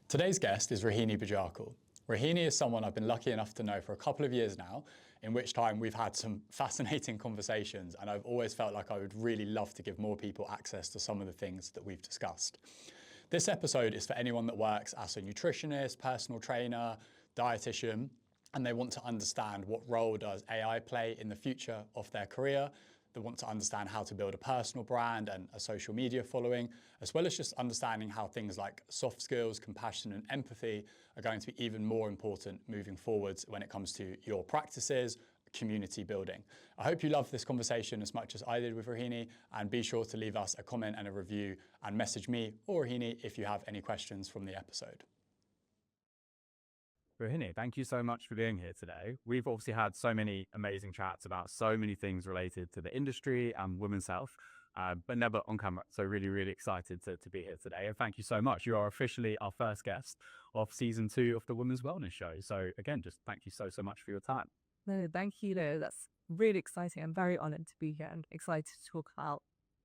Today's guest is Rohini Bajekal. Rohini is someone I've been lucky enough to know for a couple of years now, in which time we've had some fascinating conversations, and I've always felt like I would really love to give more people access to some of the things that we've discussed. This episode is for anyone that works as a nutritionist, personal trainer, dietitian, and they want to understand what role does AI play in the future of their career. They want to understand how to build a personal brand and a social media following, as well as just understanding how things like soft skills, compassion, and empathy are going to be even more important moving forwards when it comes to your practices, community building. I hope you loved this conversation as much as I did with Rohini, and be sure to leave us a comment and a review and message me or Rohini if you have any questions from the episode. Rohini, thank you so much for being here today. We've obviously had so many amazing chats about so many things related to the industry and women's health, but never on camera. So really excited to be here today. And thank you so much. You are officially our first guest of season 2 of the Women's Wellness Show. So again, just thank you so much for your time. No, thank you. No, that's really exciting. I'm very honored to be here and excited to talk about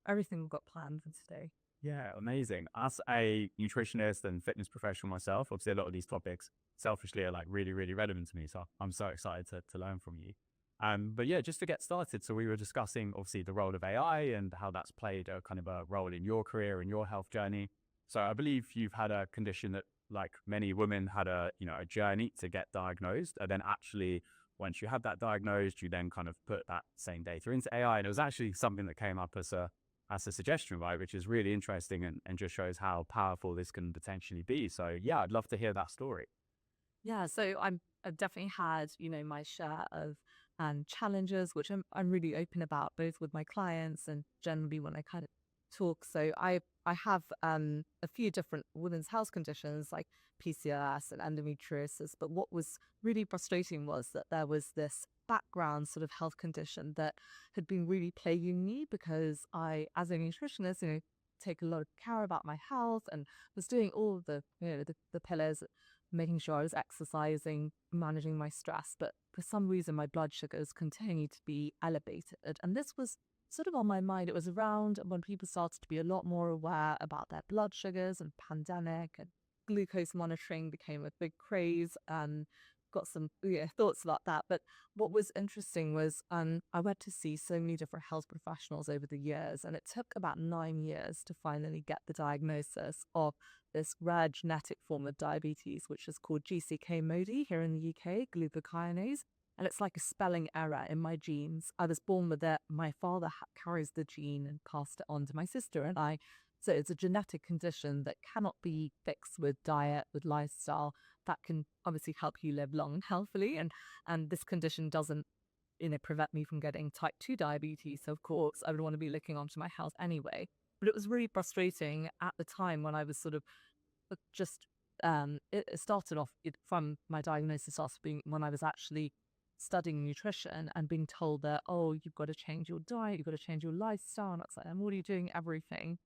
everything we've got planned for today. Yeah, amazing. As a nutritionist and fitness professional myself, obviously a lot of these topics selfishly are like really relevant to me. So I'm so excited to learn from you. But yeah, just to get started. So we were discussing obviously the role of AI and how that's played a kind of a role in your career and your health journey. So I believe you've had a condition that, like many women, had a journey to get diagnosed. And then actually, once you had that diagnosed, you then kind of put that same data into AI. And it was actually something that came up as a suggestion, right? Which is really interesting and just shows how powerful this can potentially be. So yeah, I'd love to hear that story. Yeah, so I've definitely had, my share of challenges, which I'm really open about, both with my clients and generally when I kind of talk. So I have a few different women's health conditions like PCOS and endometriosis, but what was really frustrating was that there was this background sort of health condition that had been really plaguing me because I, as a nutritionist, take a lot of care about my health and was doing all of the pillars, making sure I was exercising, managing my stress, but for some reason my blood sugars continued to be elevated. And this was sort of on my mind. It was around when people started to be a lot more aware about their blood sugars, and pandemic and glucose monitoring became a big craze, and got some thoughts about that. But what was interesting was I went to see so many different health professionals over the years, and it took about 9 years to finally get the diagnosis of this rare genetic form of diabetes, which is called GCK-MODY here in the UK, glucokinase. And it's like a spelling error in my genes. I was born with it. My father carries the gene and passed it on to my sister and I. So it's a genetic condition that cannot be fixed with diet, with lifestyle. That can obviously help you live long and healthily. And this condition doesn't, prevent me from getting type 2 diabetes. So of course, I would want to be looking after my health anyway. But it was really frustrating at the time when I was sort of just, it started off from my diagnosis started being when I was actually studying nutrition and being told that, oh, you've got to change your diet, you've got to change your lifestyle. And it's like, I'm already doing everything.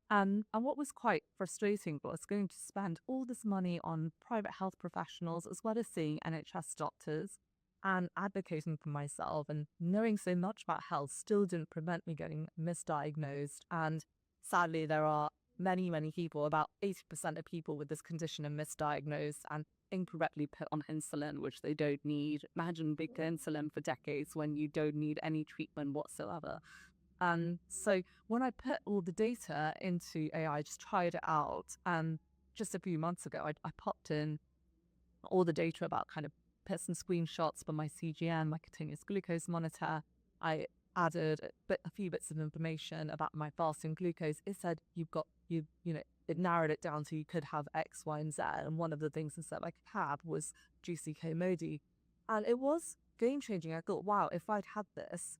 And what was quite frustrating was going to spend all this money on private health professionals as well as seeing NHS doctors and advocating for myself, and knowing so much about health still didn't prevent me getting misdiagnosed. And sadly, there are many people, about 80% of people with this condition are misdiagnosed and incorrectly put on insulin, which they don't need. Imagine big insulin for decades when you don't need any treatment whatsoever. So when I put all the data into AI, I just tried it out. And just a few months ago, I popped in all the data about kind of put some screenshots for my CGM, my continuous glucose monitor. I added a few bits of information about my fasting glucose. It said it narrowed it down to you could have X, Y, and Z. And one of the things it said I could have was GCK-MODY. And it was game changing. I thought, wow, if I'd had this,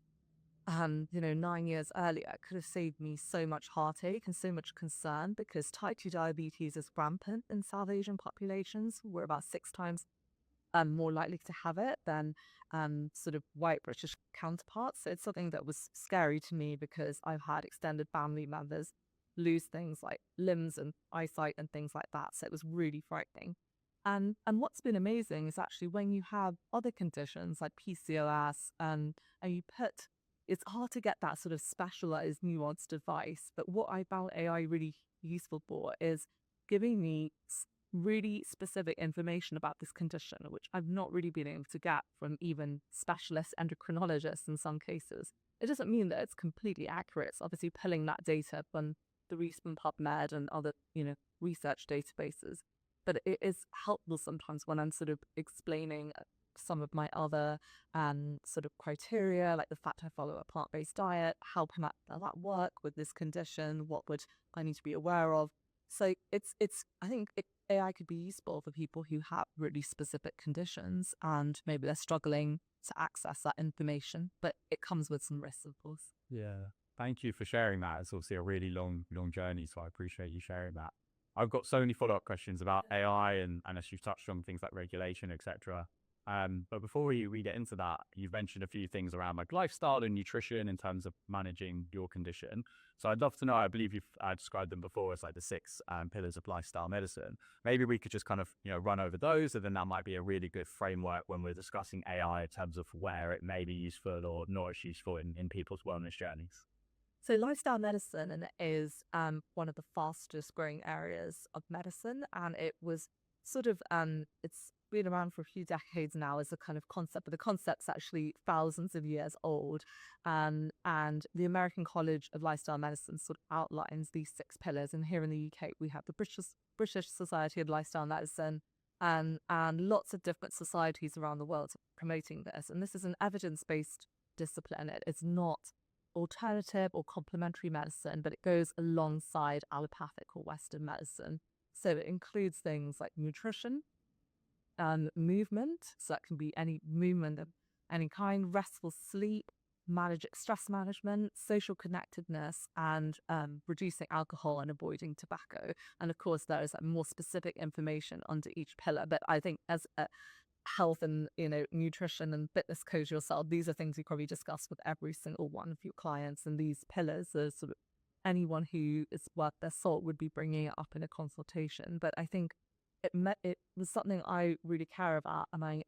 9 years earlier, it could have saved me so much heartache and so much concern, because type 2 diabetes is rampant in South Asian populations. We're about 6 times more likely to have it than sort of white British counterparts. So it's something that was scary to me because I've had extended family members lose things like limbs and eyesight and things like that. So it was really frightening. And what's been amazing is actually when you have other conditions like PCOS and you put, it's hard to get that sort of specialized, nuanced advice. But what I found AI really useful for is giving me really specific information about this condition, which I've not really been able to get from even specialist endocrinologists in some cases. It doesn't mean that it's completely accurate. It's obviously pulling that data from the recent PubMed and other, research databases. But it is helpful sometimes when I'm sort of explaining some of my other sort of criteria, like the fact I follow a plant-based diet, how can that work with this condition, what would I need to be aware of. So I think AI could be useful for people who have really specific conditions and maybe they're struggling to access that information, but it comes with some risks, of course. Yeah. Thank you for sharing that. It's obviously a really long journey, so I appreciate you sharing that. I've got so many follow-up questions about AI and as you've touched on things like regulation, etc. But before we get into that, you've mentioned a few things around like lifestyle and nutrition in terms of managing your condition. So I'd love to know, I believe you've described them before as like the 6 pillars of lifestyle medicine. Maybe we could just kind of, run over those, and then that might be a really good framework when we're discussing AI in terms of where it may be useful or not as useful in people's wellness journeys. So lifestyle medicine is one of the fastest growing areas of medicine, and it was sort of it's been around for a few decades now as a kind of concept, but the concept's actually thousands of years old. And the American College of Lifestyle Medicine sort of outlines these 6 pillars. And here in the UK, we have the British Society of Lifestyle Medicine, and lots of different societies around the world promoting this. And this is an evidence-based discipline. It's not alternative or complementary medicine, but it goes alongside allopathic or Western medicine. So it includes things like nutrition, movement, so that can be any movement of any kind, restful sleep, stress management, social connectedness, and reducing alcohol and avoiding tobacco. And of course, there is more specific information under each pillar. But I think as a health and nutrition and fitness coach yourself, these are things you probably discuss with every single one of your clients, and these pillars are sort of anyone who is worth their salt would be bringing it up in a consultation. But I think it was something I really care about, and I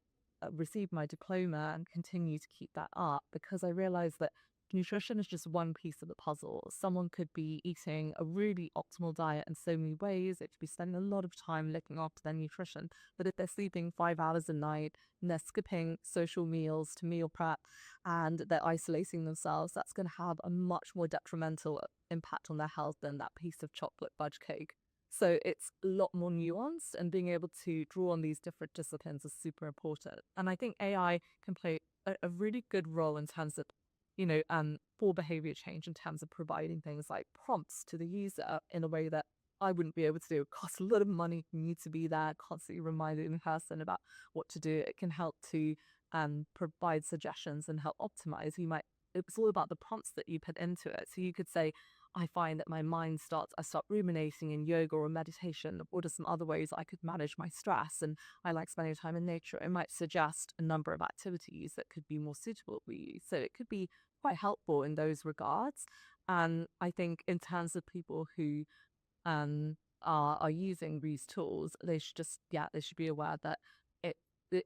received my diploma and continue to keep that up because I realized that nutrition is just one piece of the puzzle. Someone could be eating a really optimal diet in so many ways. It could be spending a lot of time looking after their nutrition. But if they're sleeping 5 hours a night and they're skipping social meals to meal prep and they're isolating themselves, that's going to have a much more detrimental impact on their health than that piece of chocolate fudge cake. So it's a lot more nuanced, and being able to draw on these different disciplines is super important. And I think AI can play a really good role in terms of for behavior change, in terms of providing things like prompts to the user in a way that I wouldn't be able to do. It costs a lot of money for me to be there, constantly reminding the person about what to do. It can help to provide suggestions and help optimize. It's all about the prompts that you put into it. So you could say, I find that I start ruminating in yoga or meditation. What are some other ways I could manage my stress? And I like spending time in nature. It might suggest a number of activities that could be more suitable for you. So it could be quite helpful in those regards. And I think in terms of people who are using these tools, they should be aware that it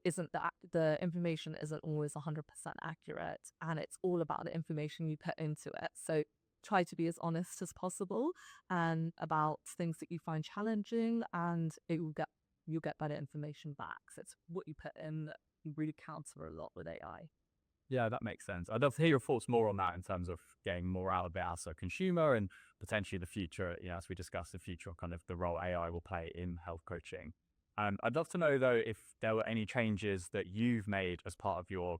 isn't that the information isn't always 100% accurate, and it's all about the information you put into it. So try to be as honest as possible and about things that you find challenging, and you'll get better information back. So it's what you put in that really counts for a lot with AI. Yeah, that makes sense. I'd love to hear your thoughts more on that in terms of getting more out of it as a consumer and potentially the future, as we discuss the future, kind of the role AI will play in health coaching. I'd love to know though, if there were any changes that you've made as part of your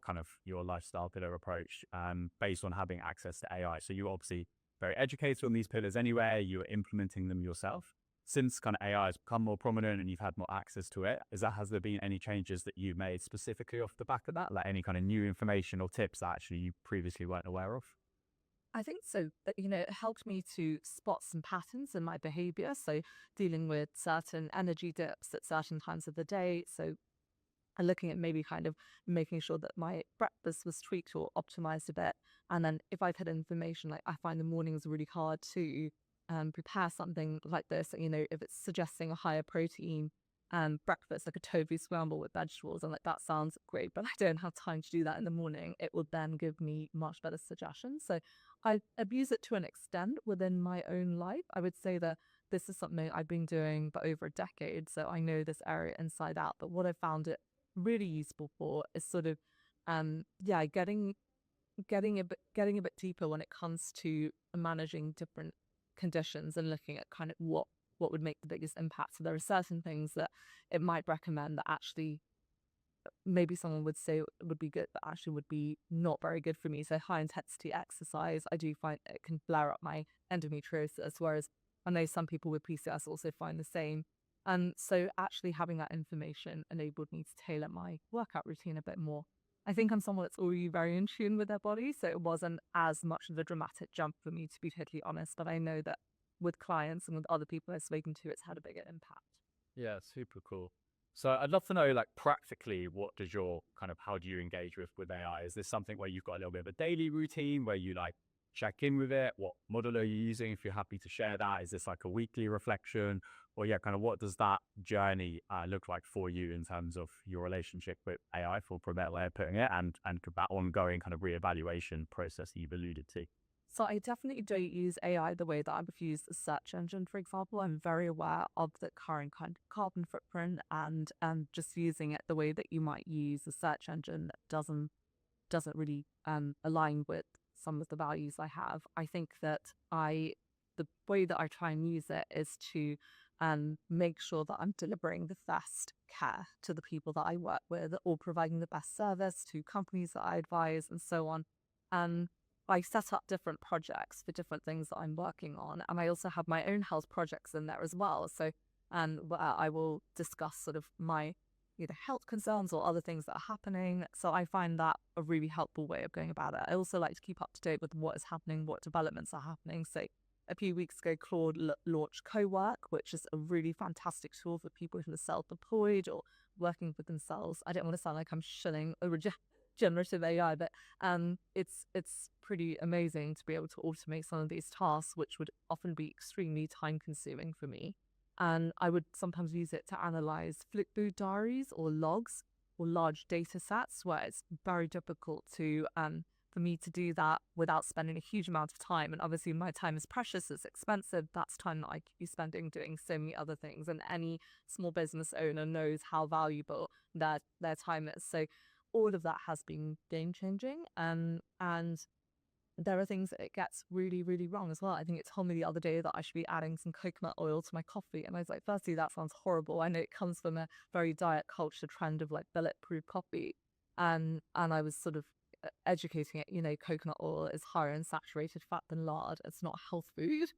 lifestyle pillar approach, based on having access to AI. So you're obviously very educated on these pillars anyway, you're implementing them yourself. Since kind of AI has become more prominent and you've had more access to it, has there been any changes that you made specifically off the back of that? Like any kind of new information or tips that actually you previously weren't aware of? I think so. But, it helped me to spot some patterns in my behavior. So dealing with certain energy dips at certain times of the day. So looking at maybe kind of making sure that my breakfast was tweaked or optimized a bit. And then if I've had information, like I find the mornings really hard to prepare something like this, if it's suggesting a higher protein breakfast, like a tofu scramble with vegetables, and like that sounds great, but I don't have time to do that in the morning, it will then give me much better suggestions. So I abuse it to an extent within my own life. I would say that this is something I've been doing for over a decade, so I know this area inside out. But what I found it really useful for is sort of, yeah, getting a bit deeper when it comes to managing different conditions and looking at kind of what would make the biggest impact. So there are certain things that it might recommend that actually maybe someone would say would be good, but actually would be not very good for me. So high intensity exercise, I do find it can flare up my endometriosis, whereas I know some people with PCOS also find the same. And so actually having that information enabled me to tailor my workout routine a bit more. I think I'm someone that's already very in tune with their body, so it wasn't as much of a dramatic jump for me, to be totally honest. But I know that with clients and with other people I've spoken to, it's had a bigger impact. Yeah, super cool. So I'd love to know, like, practically, what does your kind of, how do you engage with AI? Is this something where you've got a little bit of a daily routine where you like check in with it? What model are you using? If you're happy to share that, is this like a weekly reflection? Or yeah, kind of what does that journey look like for you in terms of your relationship with AI, for a better way of putting it, and that ongoing kind of reevaluation process that you've alluded to? So I definitely don't use AI the way that I would use a search engine, for example. I'm very aware of the current kind of carbon footprint and just using it the way that you might use a search engine that doesn't really align with some of the values I have. I think that the way that I try and use it is to make sure that I'm delivering the best care to the people that I work with, or providing the best service to companies that I advise, and so on. I set up different projects for different things that I'm working on, and I also have my own health projects in there as well. So, I will discuss sort of my either health concerns or other things that are happening. So I find that a really helpful way of going about it. I also like to keep up to date with what is happening, what developments are happening. So a few weeks ago, Claude launched Co-work, which is a really fantastic tool for people who are self-employed or working for themselves. I don't want to sound like I'm shilling a generative AI, but it's pretty amazing to be able to automate some of these tasks, which would often be extremely time consuming for me. And I would sometimes use it to analyze food diaries or logs or large data sets where it's very difficult to for me to do that without spending a huge amount of time. And obviously my time is precious, it's expensive. That's time that I could be spending doing so many other things. And any small business owner knows how valuable their time is. So all of that has been game changing. And there are things that it gets really, really wrong as well. I think it told me the other day that I should be adding some coconut oil to my coffee. And I was like, firstly, that sounds horrible. I know it comes from a very diet culture trend of like bulletproof coffee. And I was sort of educating it, you know, coconut oil is higher in saturated fat than lard. It's not health food.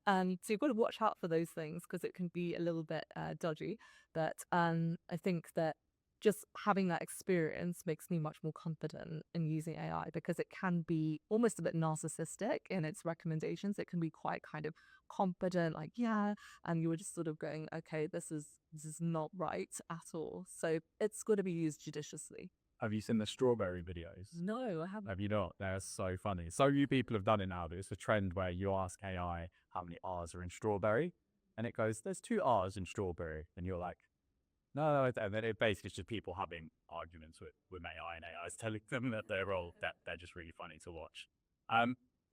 So you've got to watch out for those things because it can be a little bit dodgy. But I think that just having that experience makes me much more confident in using AI, because it can be almost a bit narcissistic in its recommendations. It can be quite kind of confident, like, yeah, and you were just sort of going, okay, this is not right at all. So it's got to be used judiciously. Have you seen the strawberry videos? No, I haven't. Have you not? They're so funny. So few people have done it now. It's a trend where you ask AI how many R's are in strawberry, and it goes, there's 2 R's in strawberry. And you're like, no, and then it basically is just people having arguments with AI, and AI is telling them that they're just really funny to watch.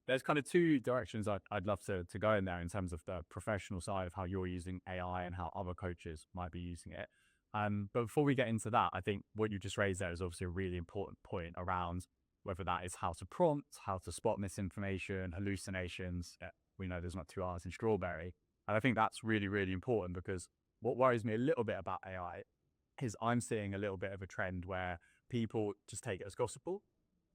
There's kind of 2 directions I'd love to go in there in terms of the professional side of how you're using AI and how other coaches might be using it. But before we get into that, I think what you just raised there is obviously a really important point around whether that is how to prompt, how to spot misinformation, hallucinations. We know there's not 2 R's in strawberry. And I think that's really, really important, because what worries me a little bit about AI is I'm seeing a little bit of a trend where people just take it as gospel.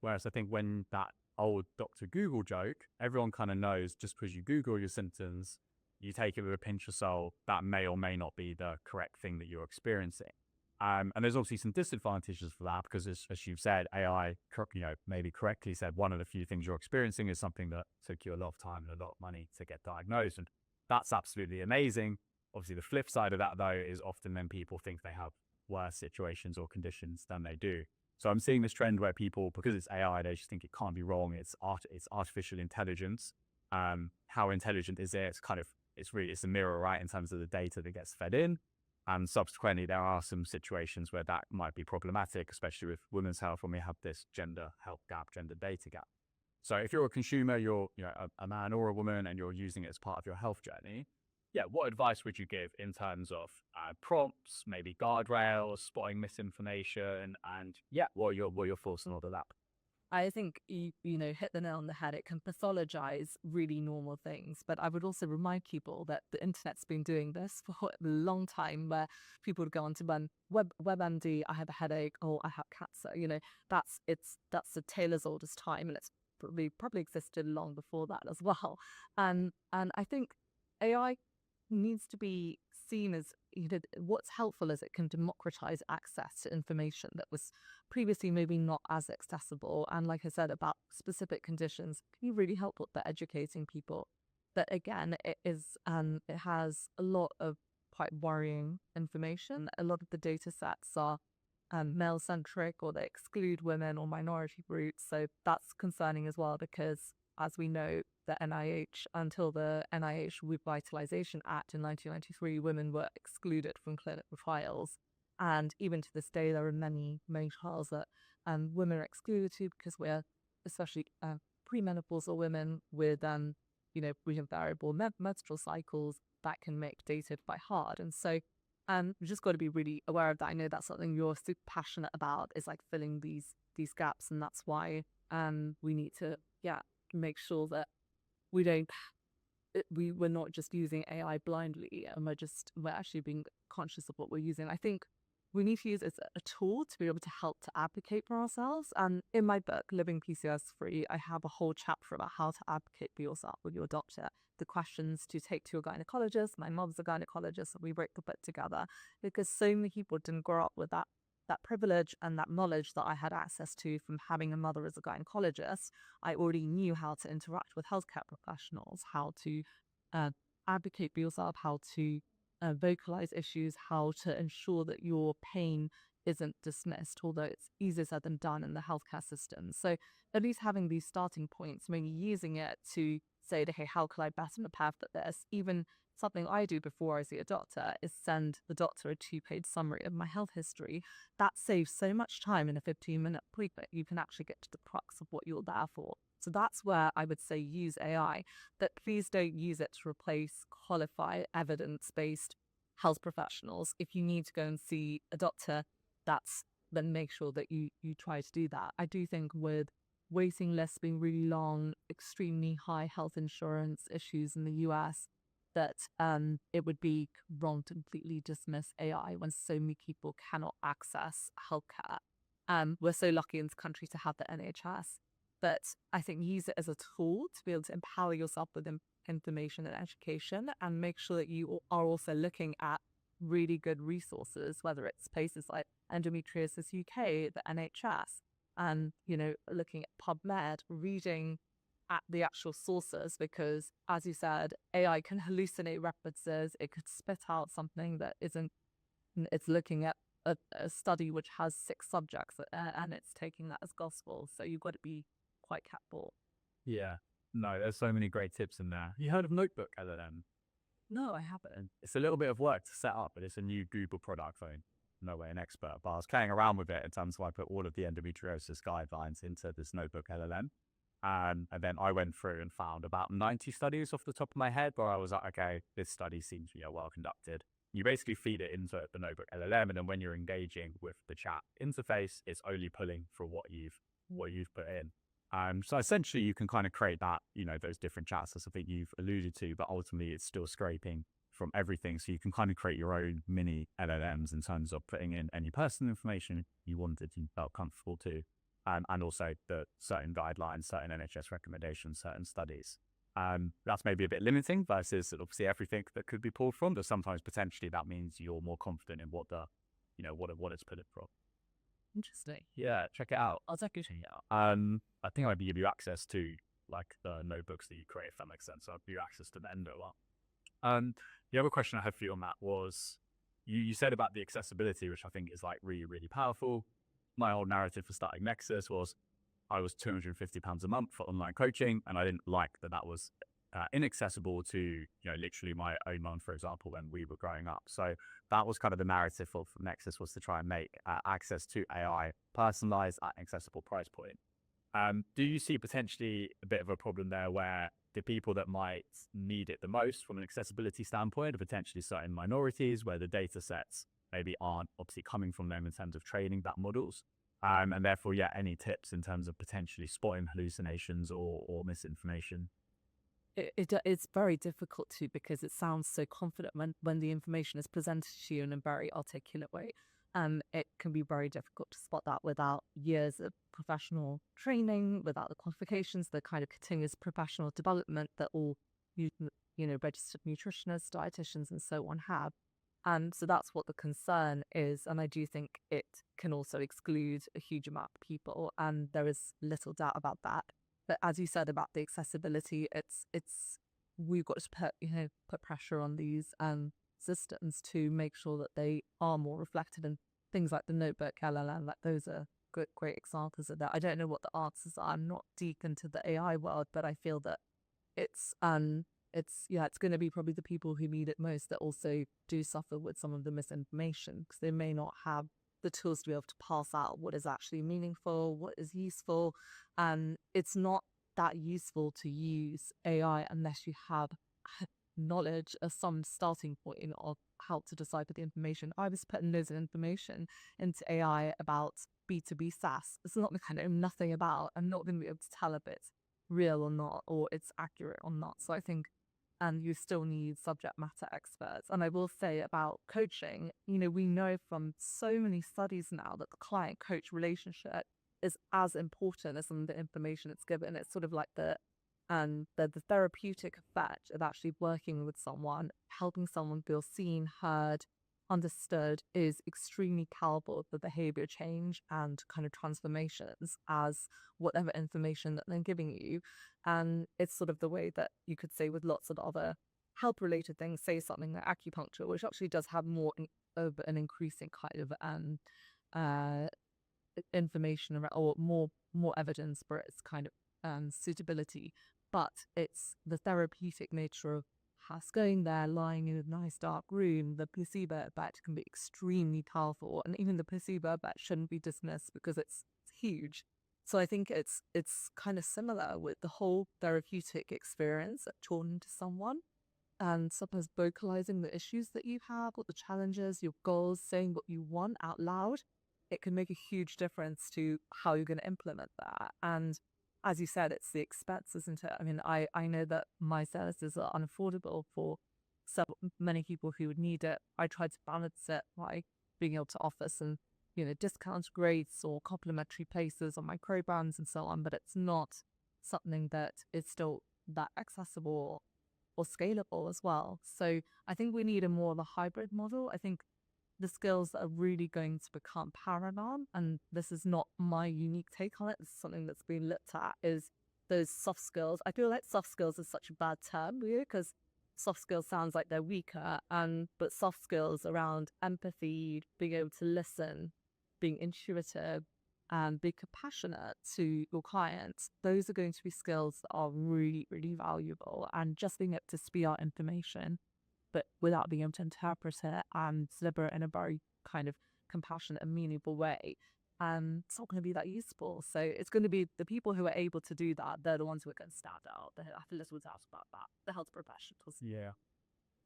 Whereas I think when that old Dr. Google joke, everyone kind of knows just because you Google your symptoms, you take it with a pinch of salt, that may or may not be the correct thing that you're experiencing. And there's obviously some disadvantages for that, because as you've said, AI, maybe correctly said, one of the few things you're experiencing is something that took you a lot of time and a lot of money to get diagnosed. And that's absolutely amazing. Obviously, the flip side of that, though, is often then people think they have worse situations or conditions than they do. So I'm seeing this trend where people, because it's AI, they just think it can't be wrong. It's artificial intelligence. How intelligent is it? It's a mirror, right, in terms of the data that gets fed in. And subsequently, there are some situations where that might be problematic, especially with women's health, when we have this gender health gap, gender data gap. So if you're a consumer, you're a man or a woman, and you're using it as part of your health journey, yeah, what advice would you give in terms of prompts, maybe guardrails, spotting misinformation, and yeah, what are your thoughts on all of that? I think you hit the nail on the head. It can pathologize really normal things, but I would also remind people that the internet's been doing this for a long time, where people would go onto WebMD, I have a headache, or I have cancer. That's a tale as old as time, and it's probably existed long before that as well. And I think AI needs to be seen as, what's helpful is it can democratize access to information that was previously maybe not as accessible. And like I said, about specific conditions, can be really helpful at educating people. But again, it has a lot of quite worrying information. A lot of the data sets are male centric, or they exclude women or minority groups. So that's concerning as well, because as we know, until the NIH Revitalization Act in 1993, women were excluded from clinical trials. And even to this day, there are many trials that women are excluded to, because we're, especially premenopausal women with, we have variable menstrual cycles that can make data quite hard. And so we've just got to be really aware of that. I know that's something you're super passionate about, is like filling these gaps. And that's why we need to, make sure that we're not just using AI blindly, and we're actually being conscious of what we're using. I think we need to use it as a tool to be able to help to advocate for ourselves. And in my book, Living PCOS Free, I have a whole chapter about how to advocate for yourself with your doctor, the questions to take to a gynecologist. My mom's a gynecologist, and we wrote the book together, because so many people didn't grow up with that privilege and that knowledge that I had access to from having a mother as a gynecologist. I already knew how to interact with healthcare professionals, how to advocate for yourself, how to vocalize issues, how to ensure that your pain isn't dismissed, although it's easier said than done in the healthcare system. So at least having these starting points, maybe using it to say, okay, how can I better prepare for this? Even something I do before I see a doctor is send the doctor a 2-page summary of my health history. That saves so much time in a 15-minute appointment. You can actually get to the crux of what you're there for. So that's where I would say use AI, but please don't use it to replace qualified, evidence-based health professionals. If you need to go and see a doctor, then make sure that you try to do that. I do think with waiting lists being really long, extremely high health insurance issues in the US, that it would be wrong to completely dismiss AI when so many people cannot access healthcare. We're so lucky in this country to have the NHS, but I think use it as a tool to be able to empower yourself with information and education, and make sure that you are also looking at really good resources, whether it's places like Endometriosis UK, the NHS, and looking at PubMed, reading at the actual sources, because as you said, AI can hallucinate references. It could spit out something that isn't. It's looking at a study which has 6 subjects and it's taking that as gospel. So you've got to be quite careful. Yeah, no, there's so many great tips in there. You heard of Notebook LLM? No, I haven't. It's a little bit of work to set up, but it's a new Google product. I'm no way an expert, but I was playing around with it in terms of I put all of the endometriosis guidelines into this Notebook LLM. And then I went through and found about 90 studies off the top of my head where I was like, okay, this study seems to be well conducted. You basically feed it into the Notebook LLM, and then when you're engaging with the chat interface, it's only pulling for what you've put in. So essentially you can kind of create that, those different chats as I think you've alluded to, but ultimately it's still scraping from everything. So you can kind of create your own mini LLMs in terms of putting in any personal information you wanted and felt comfortable to. And also the certain guidelines, certain NHS recommendations, certain studies. That's maybe a bit limiting versus obviously everything that could be pulled from, but sometimes potentially that means you're more confident in what it's put it from. Interesting. Yeah, check it out. I'll definitely check it out. I think I'd give you access to like the notebooks that you create, if that makes sense. So I'd give you access to the Endo one. The other question I had for you on that was, you said about the accessibility, which I think is like really, really powerful. My whole narrative for starting Nexus was I was £250 a month for online coaching, and I didn't like that was inaccessible to literally my own mum, for example, when we were growing up. So that was kind of the narrative for Nexus, was to try and make access to AI personalized at an accessible price point. Do you see potentially a bit of a problem there where the people that might need it the most from an accessibility standpoint are potentially certain minorities where the data sets maybe aren't obviously coming from them in terms of training that models. And therefore, yeah, any tips in terms of potentially spotting hallucinations or misinformation? It's very difficult to, because it sounds so confident when the information is presented to you in a very articulate way. It can be very difficult to spot that without years of professional training, without the qualifications, the kind of continuous professional development that all registered nutritionists, dietitians, and so on have. So that's what the concern is. And I do think it can also exclude a huge amount of people. And there is little doubt about that. But as you said about the accessibility, we've got to put pressure on these systems to make sure that they are more reflected in things like the Notebook LLM. Like those are great examples of that. I don't know what the answers are. I'm not deep into the AI world, but I feel that it's going to be probably the people who need it most that also do suffer with some of the misinformation, because they may not have the tools to be able to parse out what is actually meaningful, what is useful. And it's not that useful to use AI unless you have knowledge of some starting point of how to decipher the information. I was putting loads of information into AI about B2B SaaS. It's not the kind of nothing about. I'm not going to be able to tell if it's real or not, or it's accurate or not. So I think you still need subject matter experts. And I will say about coaching, we know from so many studies now that the client-coach relationship is as important as some of the information it's given. It's sort of like the therapeutic effect of actually working with someone, helping someone feel seen, heard, understood is extremely powerful for behavior change and kind of transformations as whatever information that they're giving you. And it's sort of the way that you could say with lots of other health related things, say something like acupuncture, which actually does have more of an increasing kind of information around, or more evidence for its kind of suitability. But it's the therapeutic nature of us going there, lying in a nice dark room. The placebo effect can be extremely powerful, and even the placebo effect shouldn't be dismissed because it's huge. So I think it's kind of similar with the whole therapeutic experience of talking to someone, and sometimes vocalizing the issues that you have, or the challenges, your goals, saying what you want out loud. It can make a huge difference to how you're going to implement that. And as you said, it's the expense, isn't it? I mean, I know that my services are unaffordable for so many people who would need it. I try to balance it by being able to offer some, discount rates or complimentary places on my programs and so on, but it's not something that is still that accessible or scalable as well. So I think we need a more of a hybrid model. I think the skills that are really going to become paramount, and this is not my unique take on it, this is something that's been looked at, is those soft skills. I feel like soft skills is such a bad term, because soft skills sounds like they're weaker, but soft skills around empathy, being able to listen, being intuitive, and be compassionate to your clients, those are going to be skills that are really, really valuable. And just being able to spew out information, but without being able to interpret it and deliver it in a very kind of compassionate and meaningful way, it's not going to be that useful. So it's going to be the people who are able to do that, they're the ones who are going to stand out. I have little doubt about that. The health professionals. Yeah.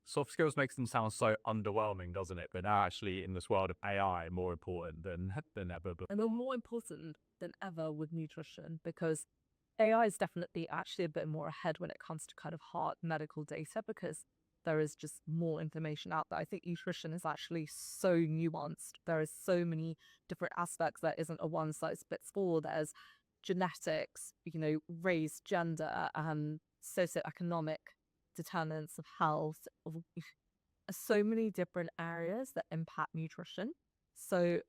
Soft skills makes them sound so underwhelming, doesn't it? But now actually in this world of AI, more important than ever. And they're more important than ever with nutrition, because AI is definitely actually a bit more ahead when it comes to kind of hard medical data, because there is just more information out there. I think nutrition is actually so nuanced. There is so many different aspects. There isn't a one size fits all. There's genetics, race, gender, socioeconomic determinants of health, so many different areas that impact nutrition. So,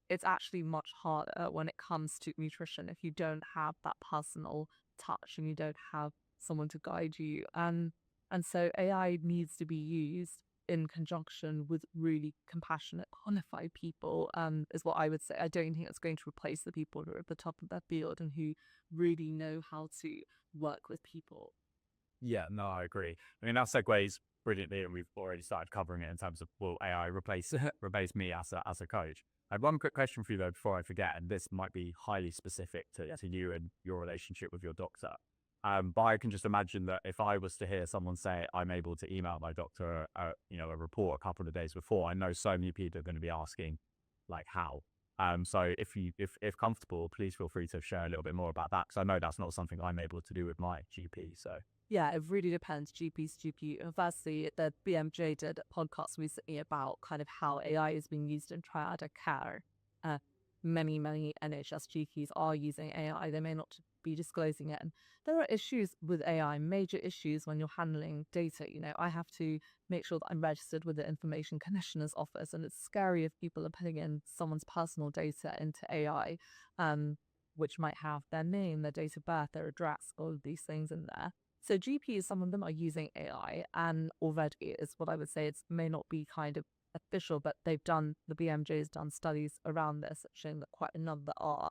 it's actually much harder when it comes to nutrition if you don't have that personal touch and you don't have someone to guide you. And so AI needs to be used in conjunction with really compassionate, qualified people, is what I would say. I don't think it's going to replace the people who are at the top of their field and who really know how to work with people. Yeah, no, I agree. I mean, that segues brilliantly, and we've already started covering it in terms of, will AI replace me as a coach? I have one quick question for you though before I forget, and this might be highly specific to you and your relationship with your doctor. But I can just imagine that if I was to hear someone say, I'm able to email my doctor, a report a couple of days before, I know so many people are going to be asking, like, how? So if comfortable, please feel free to share a little bit more about that, because I know that's not something I'm able to do with my GP. So Yeah, it really depends, GP to GP. Firstly, the BMJ did a podcast recently about kind of how AI is being used in triadic care. Many NHS GPs are using AI. They may not be disclosing it. And there are issues with AI, major issues when you're handling data. I have to make sure that I'm registered with the Information Commissioner's Office. And it's scary if people are putting in someone's personal data into AI, which might have their name, their date of birth, their address, all of these things in there. So GPs, some of them are using AI, and already is what I would say. It may not be kind of official, but the BMJ has done studies around this showing that quite a number are.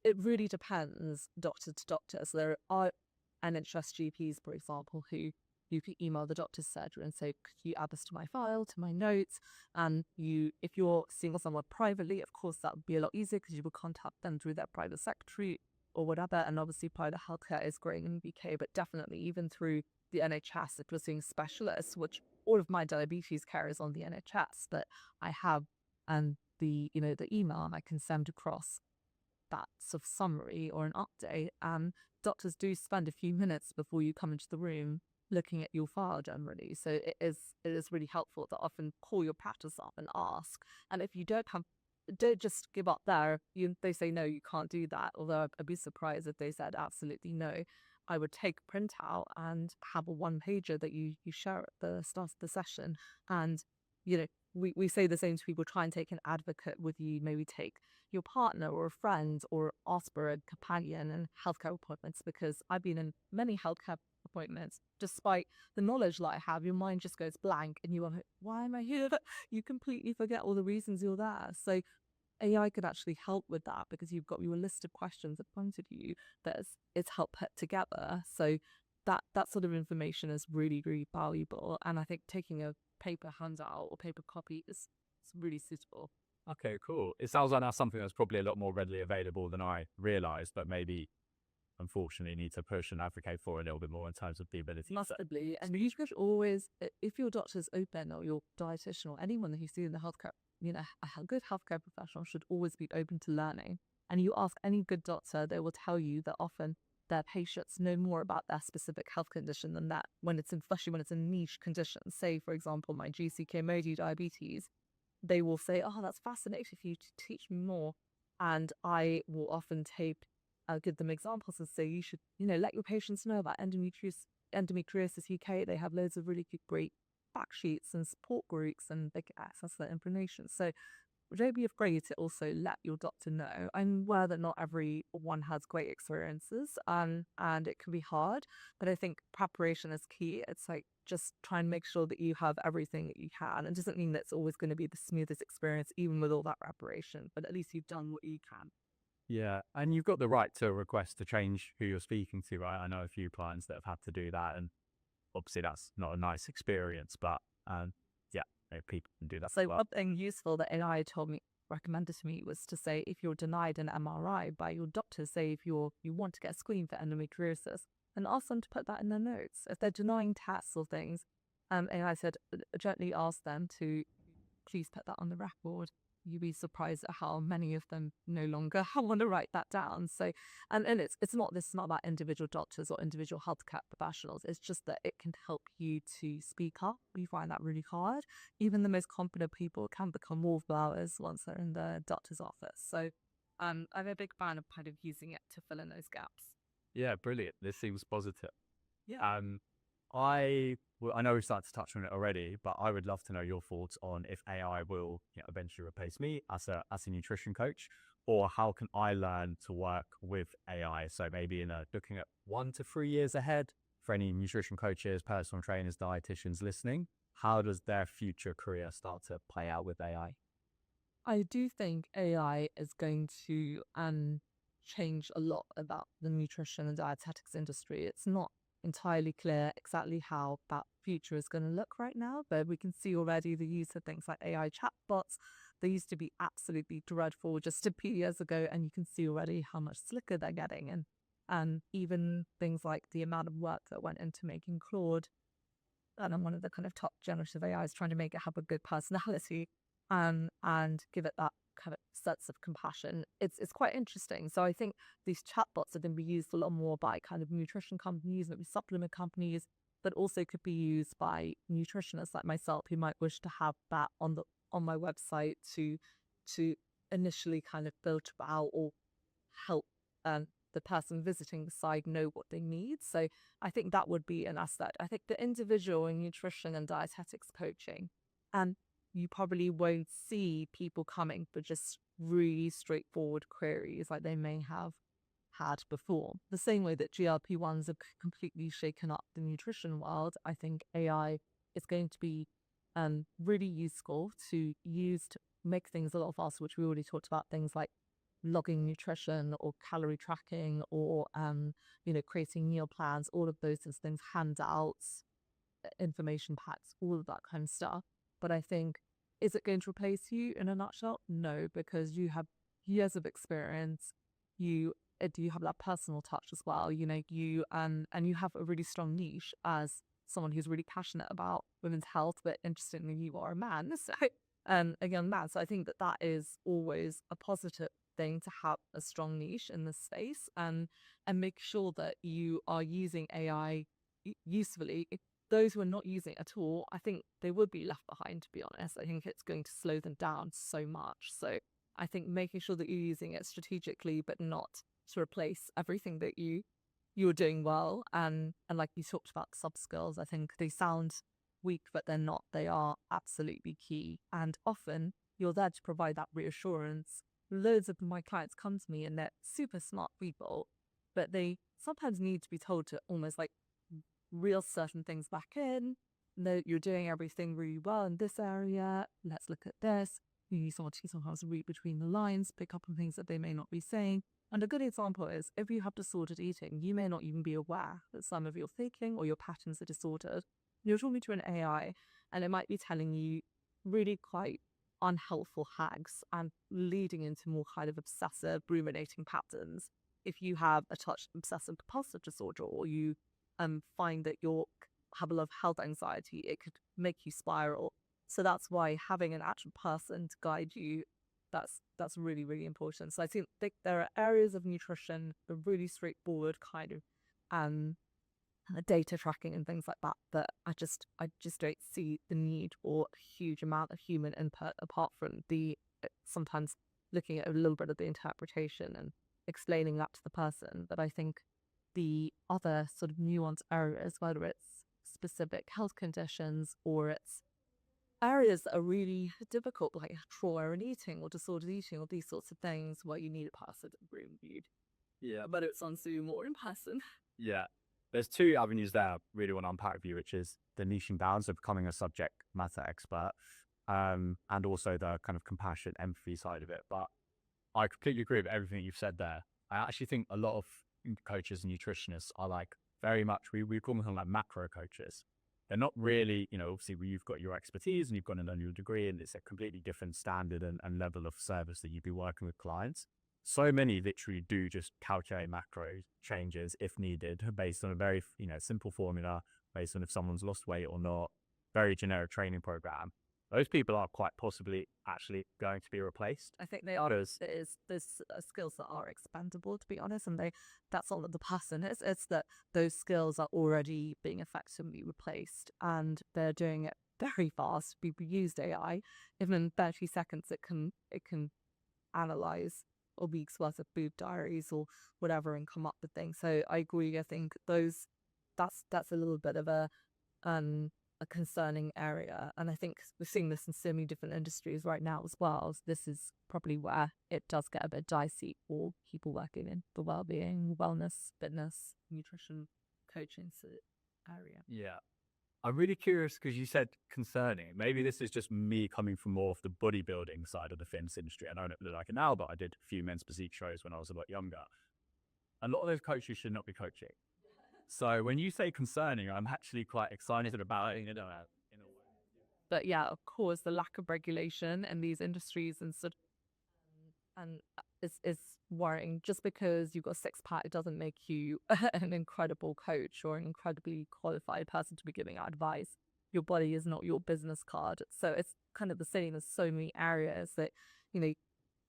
It really depends doctor to doctor. So there are NHS GPs, for example, who you can email the doctor's surgery and say, could you add this to my file, to my notes? And if you're seeing someone privately, of course, that would be a lot easier because you would contact them through their private secretary or whatever. And obviously private healthcare is growing in the UK, but definitely even through the NHS, if you're seeing specialists, which all of my diabetes care is on the NHS, but I have the email, and I can send across that sort of summary or an update. And doctors do spend a few minutes before you come into the room looking at your file generally. So it is really helpful to often call your practice up and ask. And if you don't just give up there. They say, no, you can't do that. Although I'd be surprised if they said absolutely no. I would take a printout and have a one-pager that you share at the start of the session. And, we say the same to people, try and take an advocate with you, maybe take your partner or a friend or ask for a companion in healthcare appointments, because I've been in many healthcare appointments. Despite the knowledge that I have, your mind just goes blank and you are like, why am I here? You completely forget all the reasons you're there. So AI could actually help with that, because you've got your list of questions in front of you that it's helped put together. So that sort of information is really, really valuable. And I think taking a paper handout or paper copy is really suitable. okay, cool. It sounds like that's something that's probably a lot more readily available than I realized, but maybe unfortunately need to push and advocate for a little bit more in terms of the ability. Massively. And you should always, if your doctor's open or your dietitian or anyone that you see in the healthcare, a good healthcare professional should always be open to learning. And you ask any good doctor, they will tell you that often their patients know more about their specific health condition than that, especially when it's a niche condition. Say, for example, my GCK MODY diabetes, they will say, oh, that's fascinating for you to teach me more. And I will often give them examples and say, you should, let your patients know about Endometriosis UK. They have loads of really great fact sheets and support groups, and they can access that information. So don't be afraid to also let your doctor know. I'm aware that not everyone has great experiences, and it can be hard, but I think preparation is key. It's like just try and make sure that you have everything that you can. It doesn't mean that it's always going to be the smoothest experience, even with all that preparation, but at least you've done what you can. Yeah, and you've got the right to request to change who you're speaking to, right? I know a few clients that have had to do that, and obviously that's not a nice experience, but people can do that. So one thing useful that AI recommended to me was to say, if you're denied an MRI by your doctor, say if you want to get screened for endometriosis, and ask them to put that in their notes. If they're denying tests or things, AI said, gently ask them to please put that on the record. You'd be surprised at how many of them no longer want to write that down. So, and it's not about individual doctors or individual healthcare professionals. It's just that it can help you to speak up. We find that really hard. Even the most competent people can become wallflowers once they're in the doctor's office. So, I'm a big fan of kind of using it to fill in those gaps. Yeah, brilliant. This seems positive. Yeah. I know we've started to touch on it already, but I would love to know your thoughts on if AI will eventually replace me as a nutrition coach, or how can I learn to work with AI? So maybe looking at 1 to 3 years ahead for any nutrition coaches, personal trainers, dietitians listening, how does their future career start to play out with AI? I do think AI is going to change a lot about the nutrition and dietetics industry. It's not entirely clear exactly how that future is going to look right now, but we can see already the use of things like AI chatbots. They used to be absolutely dreadful just a few years ago, and you can see already how much slicker they're getting. And And even things like the amount of work that went into making Claude, and I'm one of the kind of top generative AIs, trying to make it have a good personality and give it that kind of sense of compassion. It's quite interesting. So I think these chatbots are going to be used a lot more by kind of nutrition companies, maybe supplement companies, but also could be used by nutritionists like myself who might wish to have that on my website to initially kind of filter out or help the person visiting the site know what they need. So I think that would be an asset. I think the individual in nutrition and dietetics coaching, and you probably won't see people coming for just really straightforward queries like they may have had before. The same way that GLP-1s have completely shaken up the nutrition world, I think AI is going to be really useful to use to make things a lot faster, which we already talked about, things like logging nutrition or calorie tracking or creating meal plans, all of those things, handouts, information packs, all of that kind of stuff. But I think, is it going to replace you in a nutshell? No, because you have years of experience. You have that personal touch as well. You and you have a really strong niche as someone who's really passionate about women's health, but interestingly, you are a man, so a young man. So I think that is always a positive thing, to have a strong niche in this space and make sure that you are using AI usefully. Those who are not using it at all, I think they would be left behind, to be honest. I think it's going to slow them down so much. So I think making sure that you're using it strategically, but not to replace everything that you're doing well. And like you talked about sub skills, I think they sound weak, but they're not. They are absolutely key. And often you're there to provide that reassurance. Loads of my clients come to me and they're super smart people, but they sometimes need to be told to almost like reel certain things back in. No, you're doing everything really well in this area. Let's look at this. You need someone to sometimes read between the lines, pick up on things that they may not be saying. And a good example is, if you have disordered eating, you may not even be aware that some of your thinking or your patterns are disordered. You're talking to an AI and it might be telling you really quite unhelpful hacks and leading into more kind of obsessive ruminating patterns. If you have a touch obsessive compulsive disorder, or you find that you have a lot of health anxiety, it could make you spiral. So that's why having an actual person to guide you, that's really, really important. So I think there are areas of nutrition, the really straightforward kind of data tracking and things like that I just don't see the need or a huge amount of human input, apart from the sometimes looking at a little bit of the interpretation and explaining that to the person. But I think the other sort of nuanced areas, whether it's specific health conditions or it's areas that are really difficult, like trauma and eating or disordered eating or these sorts of things, where you need a person reviewed. Yeah. But it's on Zoom or in person. Yeah. There's two avenues there I really want to unpack with you, which is the niching bounds of becoming a subject matter expert, and also the kind of compassion, empathy side of it. But I completely agree with everything you've said there. I actually think a lot of coaches and nutritionists are like very much, we call them like macro coaches. They're not really, obviously you've got your expertise and you've got an annual degree, and it's a completely different standard and level of service that you'd be working with clients. So many literally do just calculate macro changes if needed, based on a very, simple formula, based on if someone's lost weight or not, very generic training program. Those people are quite possibly actually going to be replaced. I think they are. There's skills that are expandable, to be honest, and that's all that the person is. It's that those skills are already being effectively replaced, and they're doing it very fast. We've used AI. Even in 30 seconds, it can analyze a week's worth of food diaries or whatever and come up with things. So I agree. I think that's a little bit of a concerning area, and I think we're seeing this in so many different industries right now as well. So this is probably where it does get a bit dicey for people working in the well-being, wellness, fitness, nutrition, coaching area. Yeah. I'm really curious because you said concerning. Maybe this is just me coming from more of the bodybuilding side of the fitness industry. I don't look like it now, but I did a few men's physique shows when I was a lot younger. A lot of those coaches should not be coaching. So when you say concerning, I'm actually quite excited about it, in a way. But yeah, of course, the lack of regulation in these industries and is worrying. Just because you've got a six-pack, it doesn't make you an incredible coach or an incredibly qualified person to be giving out advice. Your body is not your business card. So it's kind of the same as so many areas that,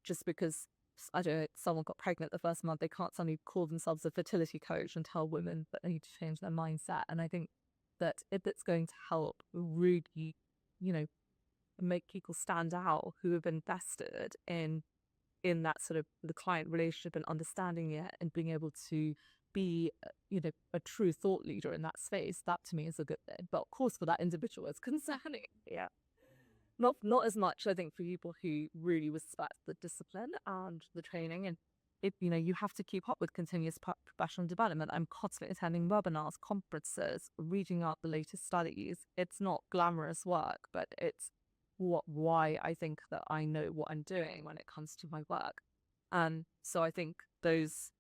just because, I don't know, someone got pregnant the first month, they can't suddenly call themselves a fertility coach and tell women that they need to change their mindset. And I think that if it's going to help really, make people stand out who have invested in that sort of the client relationship and understanding it and being able to be, a true thought leader in that space, that to me is a good thing. But of course, for that individual, it's concerning. Yeah. Not as much, I think, for people who really respect the discipline and the training. And if, you have to keep up with continuous professional development. I'm constantly attending webinars, conferences, reading out the latest studies. It's not glamorous work, but it's why I think that I know what I'm doing when it comes to my work. And so I think those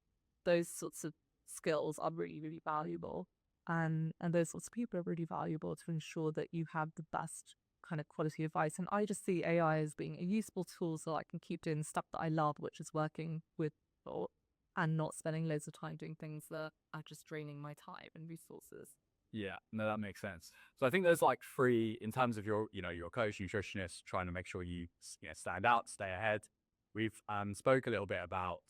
sorts of skills are really, really valuable. And those sorts of people are really valuable to ensure that you have the best kind of quality advice. And I just see AI as being a useful tool so I can keep doing stuff that I love, which is working with people and not spending loads of time doing things that are just draining my time and resources. Yeah, no, that makes sense. So I think there's like three, in terms of your, your coach, nutritionist, trying to make sure you stand out, stay ahead. We've spoke a little bit about,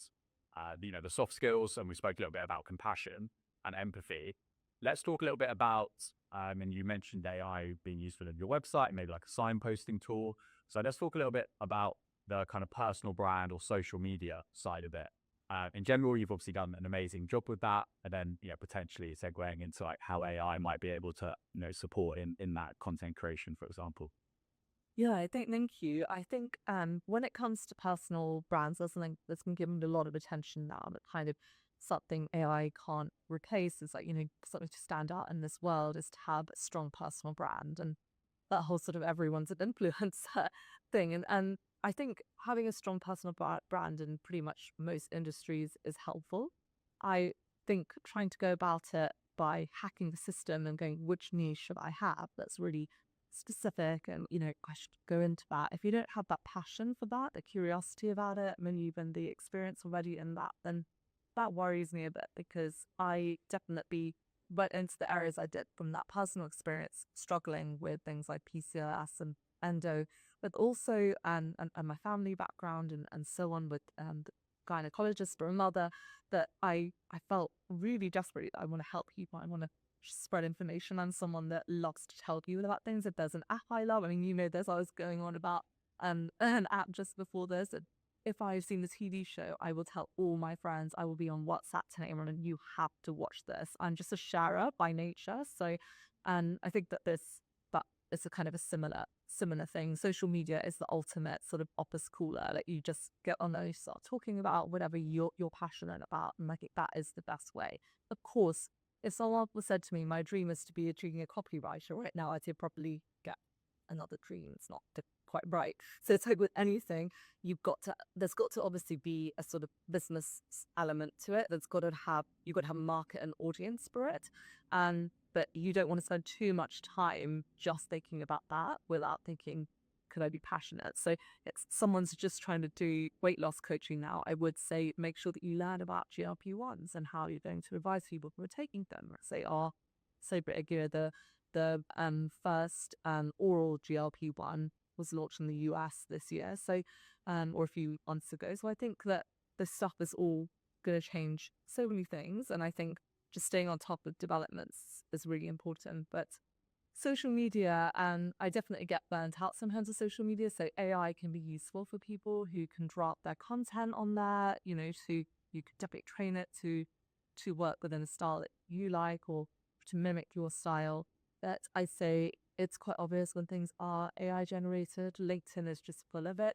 the soft skills, and we spoke a little bit about compassion and empathy. Let's talk a little bit about, and you mentioned AI being useful in your website, maybe like a signposting tool. So let's talk a little bit about the kind of personal brand or social media side of it. In general, you've obviously done an amazing job with that, and then potentially segueing into like how AI might be able to support in that content creation, for example. Yeah, thank you. I think when it comes to personal brands, that's something that's been given a lot of attention now. That kind of something AI can't replace is like, something to stand out in this world is to have a strong personal brand, and that whole sort of everyone's an influencer thing. And I think having a strong personal brand in pretty much most industries is helpful. I think trying to go about it by hacking the system and going, which niche should I have that's really specific, and I should go into that. If you don't have that passion for that, the curiosity about it, maybe even the experience already in that, then that worries me a bit, because I definitely went into the areas I did from that personal experience, struggling with things like PCOS and endo, but also and my family background and so on, with the gynecologist for a mother, that I felt really desperately that I want to help people. I want to spread information. I'm someone that loves to tell people about things. If there's an app I love, I mean, there's I was going on about an app just before this, and if I've seen the TV show, I will tell all my friends. I will be on WhatsApp today, and you have to watch this. I'm just a sharer by nature, so and I think that it's a kind of a similar thing. Social media is the ultimate sort of office cooler. Like, you just get on there, you start talking about whatever you're passionate about, and I think that is the best way. Of course, if someone said to me, my dream is to be a junior copywriter right now, I'd probably get another dream. It's not quite right. So it's like with anything, there's got to obviously be a sort of business element to it. You've got to have market and audience for it. But you don't want to spend too much time just thinking about that without thinking, could I be passionate? So it's someone's just trying to do weight loss coaching now, I would say make sure that you learn about GLP-1s and how you're going to advise people who are taking them. Say, so the first oral GLP-1 was launched in the US this year, so or a few months ago. So I think that this stuff is all going to change so many things, and I think just staying on top of developments is really important. But social media, and I definitely get burnt out sometimes with social media. So AI can be useful for people who can drop their content on there. You could definitely train it to work within a style that you like or to mimic your style. But I say it's quite obvious when things are AI generated. LinkedIn is just full of it.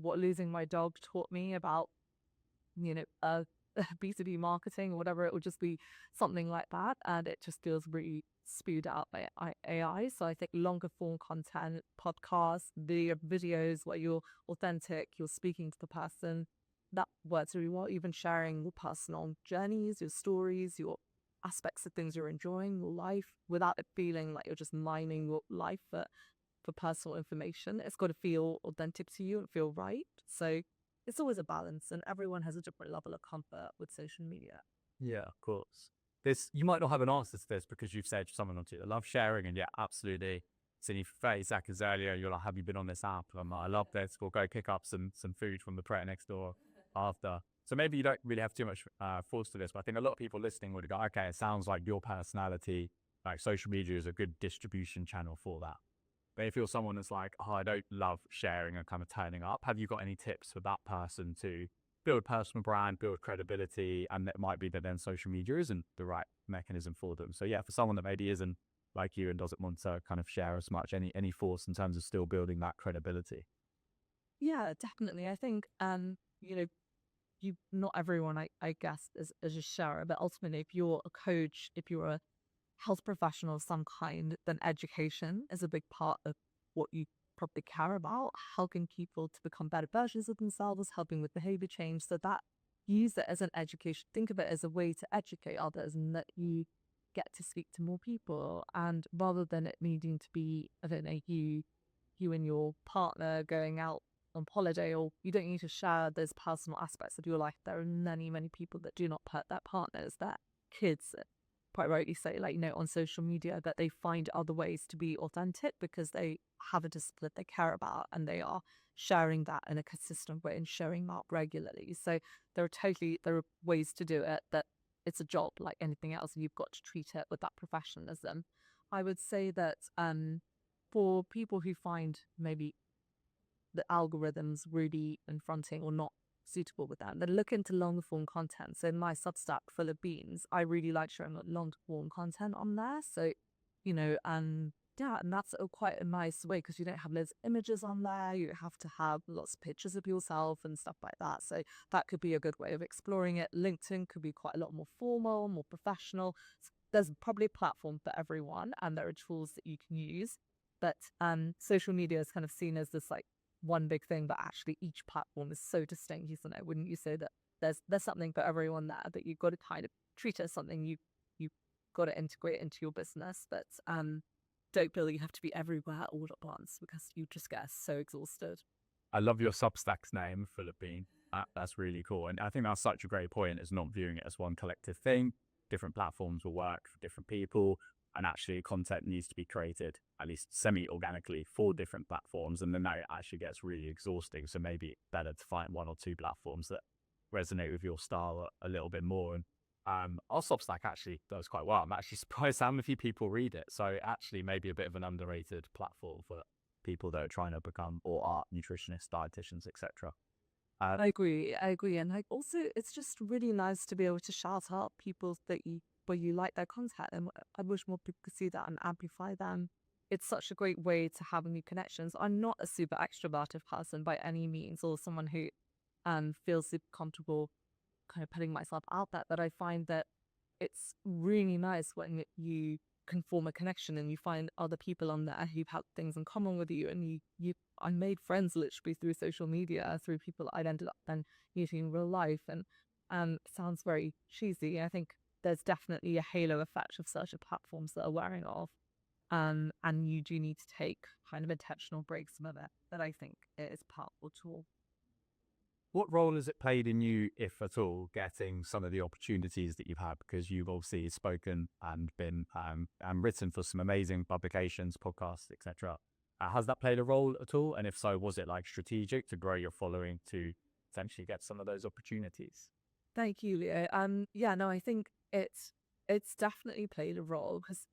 What losing my dog taught me about, B2B marketing or whatever, it would just be something like that, and it just feels really spewed out by AI. So I think longer form content, podcasts, videos where you're authentic, you're speaking to the person, that works really well. Even sharing your personal journeys, your stories, your aspects of things you're enjoying, your life, without it feeling like you're just mining your life for personal information. It's got to feel authentic to you and feel right. So it's always a balance, and everyone has a different level of comfort with social media. Yeah, of course. This, you might not have an answer to this because you've said someone or two that love sharing, and yeah, absolutely. So in 30 seconds earlier, you're like, have you been on this app? I'm like, I love this. We'll go pick up some food from the Pret next door after. So maybe you don't really have too much force to this, but I think a lot of people listening would go, okay, it sounds like your personality, like social media is a good distribution channel for that. But if you're someone that's like, oh, I don't love sharing and kind of turning up, have you got any tips for that person to build personal brand, build credibility? And it might be that then social media isn't the right mechanism for them. So yeah, for someone that maybe isn't like you and doesn't want to kind of share as much, any force in terms of still building that credibility? Yeah, definitely. I think, you know, not everyone, I guess, is a sharer, but ultimately, if you're a coach, if you're a health professional of some kind, then education is a big part of what you probably care about, helping people to become better versions of themselves, helping with behavior change. So that, use it as an education, think of it as a way to educate others, and that you get to speak to more people. And rather than it needing to be, I don't know, you and your partner going out on holiday, or you don't need to share those personal aspects of your life. There are many people that do not put their partners, their kids, quite rightly say, like, you know, on social media, that they find other ways to be authentic because they have a discipline they care about, and they are sharing that in a consistent way and showing up regularly. So there are ways to do it, that it's a job like anything else, and you've got to treat it with that professionalism. I would say that for people who find maybe the algorithms really confronting or not suitable with them, then look into long form content. So in my Substack full of beans, I really like showing long form content on there. So, you know, yeah, and that's quite a nice way, because you don't have loads of images on there. You have to have lots of pictures of yourself and stuff like that. So that could be a good way of exploring it. LinkedIn could be quite a lot more formal, more professional. So there's probably a platform for everyone, and there are tools that you can use. But social media is kind of seen as this like one big thing, but actually each platform is so distinct, isn't it? Wouldn't you say that there's something for everyone there, that you've got to kind of treat it as something you've got to integrate into your business, but don't feel you have to be everywhere all at once, because you just get so exhausted. I love your Substack's name, Philippine. That's really cool. And I think that's such a great point, is not viewing it as one collective thing. Different platforms will work for different people, and actually content needs to be created at least semi-organically for different platforms. And then that actually gets really exhausting. So maybe it's better to find one or two platforms that resonate with your style a little bit more. And our Substack actually does quite well. I'm actually surprised how many people read it. So actually maybe a bit of an underrated platform for people that are trying to become or are nutritionists, dietitians, etc. I agree. And like, also, it's just really nice to be able to shout out people where you like their content, and I wish more people could see that and amplify them. It's such a great way to have new connections. I'm not a super extroverted person by any means, or someone who feels super comfortable kind of putting myself out there, but I find that it's really nice when you can form a connection and you find other people on there who've had things in common with you, and I made friends literally through social media, through people I'd ended up then meeting in real life. And it sounds very cheesy. I think there's definitely a halo effect of certain platforms that are wearing off, and you do need to take kind of intentional breaks from it, but I think it is a powerful tool. What role has it played in you, if at all, getting some of the opportunities that you've had? Because you've obviously spoken and been and written for some amazing publications, podcasts, etc. Has that played a role at all? And if so, was it like strategic to grow your following to potentially get some of those opportunities? Thank you, Leo. Yeah, no, I think it's definitely played a role, because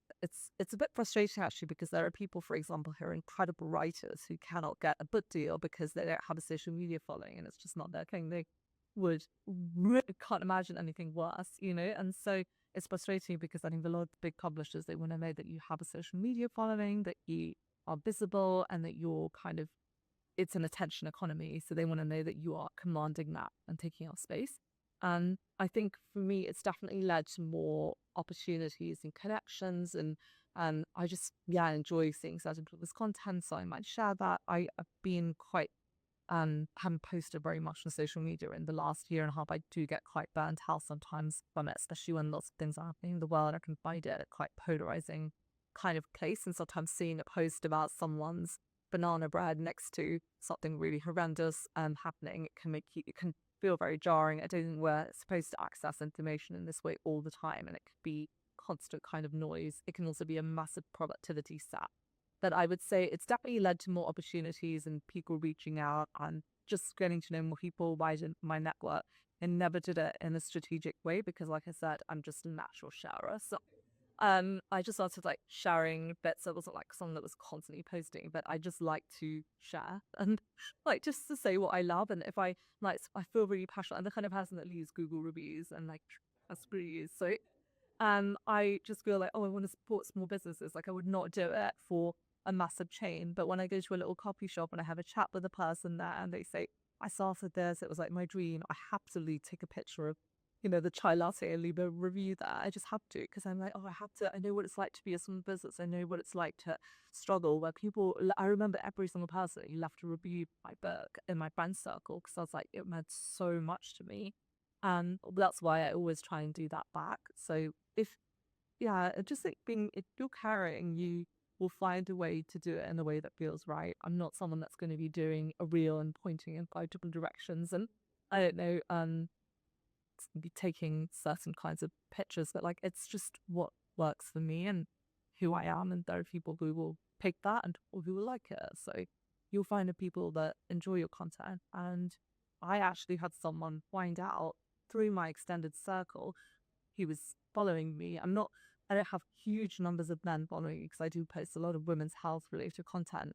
it's a bit frustrating actually, because there are people, for example, who are incredible writers who cannot get a book deal because they don't have a social media following, and it's just not their thing. They can't imagine anything worse, you know. And so it's frustrating, because I think a lot of big publishers, they want to know that you have a social media following, that you are visible, and that you're kind of, it's an attention economy. So they want to know that you are commanding that and taking up space. And I think for me, it's definitely led to more opportunities and connections. And I just, yeah, enjoy seeing certain people's content. So I might share that. I've been quite, haven't posted very much on social media in the last year and a half. I do get quite burnt out sometimes from it, especially when lots of things are happening in the world. I can find it a quite polarizing kind of place. And sometimes seeing a post about someone's banana bread next to something really horrendous happening, it can feel very jarring. I don't think we're supposed to access information in this way all the time, and it could be constant kind of noise. It can also be a massive productivity sap. But I would say it's definitely led to more opportunities and people reaching out and just getting to know more people, widen my network. And never did it in a strategic way because, like I said, I'm just a natural sharer. So I just started like sharing bits. I wasn't like someone that was constantly posting, but I just like to share and like just to say what I love. And if I like, I feel really passionate. I'm the kind of person that leaves Google reviews and like trust reviews. So I just feel like, oh, I want to support small businesses. Like I would not do it for a massive chain. But when I go to a little coffee shop and I have a chat with a person there and they say, I started this, it was like my dream, I happily take a picture of, the chai latte and leave a review there. I just have to, because I'm like, oh, I know what it's like to be a small business. I know what it's like to struggle where I remember every single person who left a review my book in my friend circle because I was like, it meant so much to me. And that's why I always try and do that back. So if you're caring, you will find a way to do it in a way that feels right. I'm not someone that's going to be doing a reel and pointing in 5 different directions. And I don't know, be taking certain kinds of pictures, but like it's just what works for me and who I am. And there are people who will pick that and who will like it. So you'll find the people that enjoy your content. And I actually had someone find out through my extended circle. He was following me. I don't have huge numbers of men following me because I do post a lot of women's health related content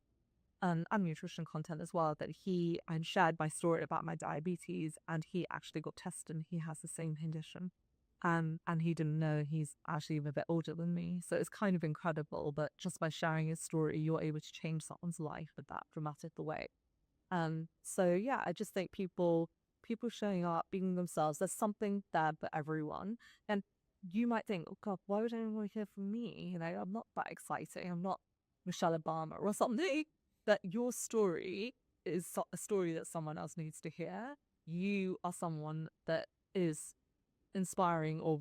and nutrition content as well. But he shared my story about my diabetes and he actually got tested and he has the same condition. And he didn't know he's actually a bit older than me. So it's kind of incredible. But just by sharing his story, you're able to change someone's life in that dramatic way. So yeah, I just think people showing up, being themselves, there's something there for everyone. And you might think, oh God, why would anyone want to hear from me? I'm not that exciting. I'm not Michelle Obama or something. But your story is a story that someone else needs to hear. You are someone that is inspiring or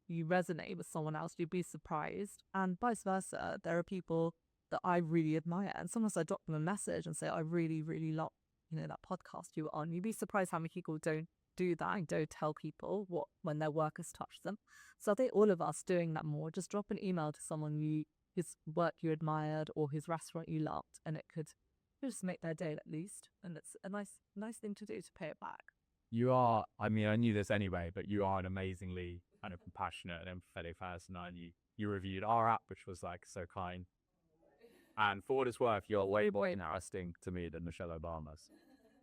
you resonate with someone else. You'd be surprised. And vice versa. There are people that I really admire. And sometimes I drop them a message and say, I really, really love, that podcast you were on. You'd be surprised how many people don't do that and don't tell people when their work has touched them. So I think all of us doing that more, just drop an email to someone whose work you admired or whose restaurant you loved, and it could just make their day at least. And it's a nice thing to do to pay it back. You are, I mean, I knew this anyway, but you are an amazingly kind of compassionate and empathetic person. And you reviewed our app, which was like so kind. And for what it's worth, you're way more interesting to me than Michelle Obama's.